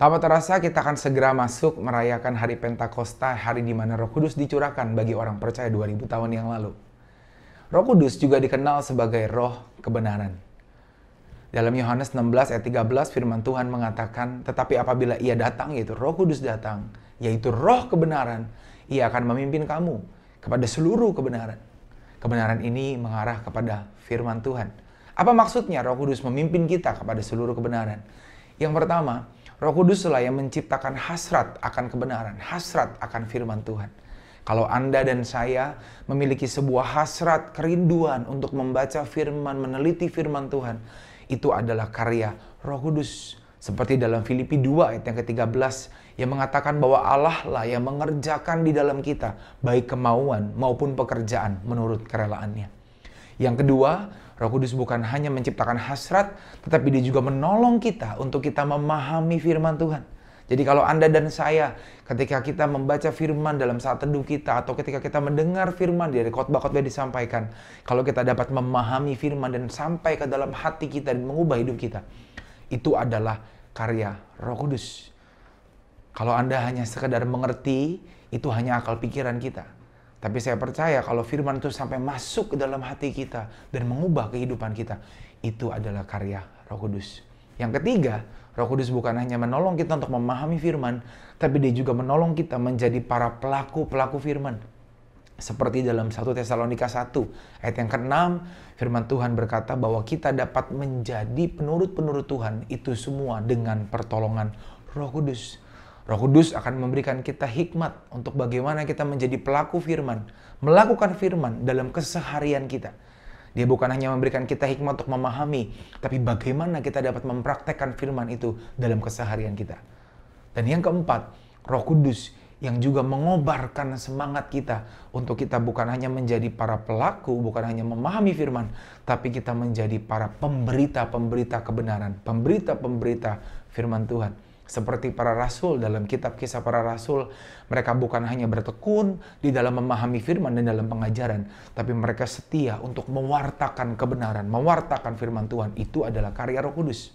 Tanpa terasa kita akan segera masuk merayakan hari Pentakosta, hari di mana Roh Kudus dicurahkan bagi orang percaya 2000 tahun yang lalu. Roh Kudus juga dikenal sebagai roh kebenaran. Dalam Yohanes 16 ayat 13 firman Tuhan mengatakan, tetapi apabila ia datang, yaitu Roh Kudus datang, yaitu roh kebenaran, ia akan memimpin kamu kepada seluruh kebenaran. Kebenaran ini mengarah kepada firman Tuhan. Apa maksudnya Roh Kudus memimpin kita kepada seluruh kebenaran? Yang pertama, Roh Kudus lah yang menciptakan hasrat akan kebenaran, hasrat akan firman Tuhan. Kalau Anda dan saya memiliki sebuah hasrat, kerinduan untuk membaca firman, meneliti firman Tuhan, itu adalah karya Roh Kudus. Seperti dalam Filipi 2 ayat yang ke-13 yang mengatakan bahwa Allah lah yang mengerjakan di dalam kita baik kemauan maupun pekerjaan menurut kerelaannya. Yang kedua, Roh Kudus bukan hanya menciptakan hasrat, tetapi dia juga menolong kita untuk kita memahami firman Tuhan. Jadi kalau Anda dan saya, ketika kita membaca firman dalam saat teduh kita, atau ketika kita mendengar firman dari khotbah-khotbah disampaikan, kalau kita dapat memahami firman dan sampai ke dalam hati kita dan mengubah hidup kita, itu adalah karya Roh Kudus. Kalau Anda hanya sekedar mengerti, itu hanya akal pikiran kita. Tapi saya percaya kalau firman itu sampai masuk ke dalam hati kita dan mengubah kehidupan kita, itu adalah karya Roh Kudus. Yang ketiga, Roh Kudus bukan hanya menolong kita untuk memahami firman, tapi dia juga menolong kita menjadi para pelaku-pelaku firman. Seperti dalam 1 Tesalonika 1 ayat yang ke-6, firman Tuhan berkata bahwa kita dapat menjadi penurut-penurut Tuhan itu semua dengan pertolongan Roh Kudus. Roh Kudus akan memberikan kita hikmat untuk bagaimana kita menjadi pelaku firman, melakukan firman dalam keseharian kita. Dia bukan hanya memberikan kita hikmat untuk memahami, tapi bagaimana kita dapat mempraktekkan firman itu dalam keseharian kita. Dan yang keempat, Roh Kudus yang juga mengobarkan semangat kita untuk kita bukan hanya menjadi para pelaku, bukan hanya memahami firman, tapi kita menjadi para pemberita-pemberita kebenaran, pemberita-pemberita firman Tuhan. Seperti para rasul dalam kitab Kisah Para Rasul, mereka bukan hanya bertekun di dalam memahami firman dan dalam pengajaran, tapi mereka setia untuk mewartakan kebenaran, mewartakan firman Tuhan. Itu adalah karya Roh Kudus.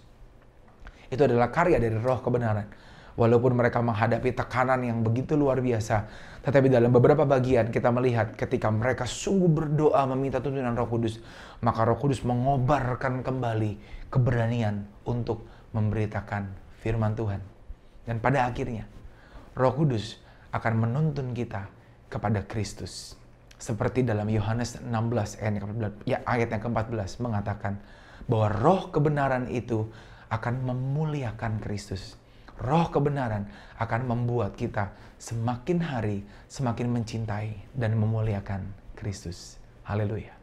Itu adalah karya dari roh kebenaran. Walaupun mereka menghadapi tekanan yang begitu luar biasa, tetapi dalam beberapa bagian kita melihat ketika mereka sungguh berdoa meminta tuntunan Roh Kudus, maka Roh Kudus mengobarkan kembali keberanian untuk memberitakan firman Tuhan. Dan pada akhirnya, Roh Kudus akan menuntun kita kepada Kristus. Seperti dalam Yohanes 16 ayat yang ke-14 mengatakan bahwa roh kebenaran itu akan memuliakan Kristus. Roh kebenaran akan membuat kita semakin hari semakin mencintai dan memuliakan Kristus. Haleluya.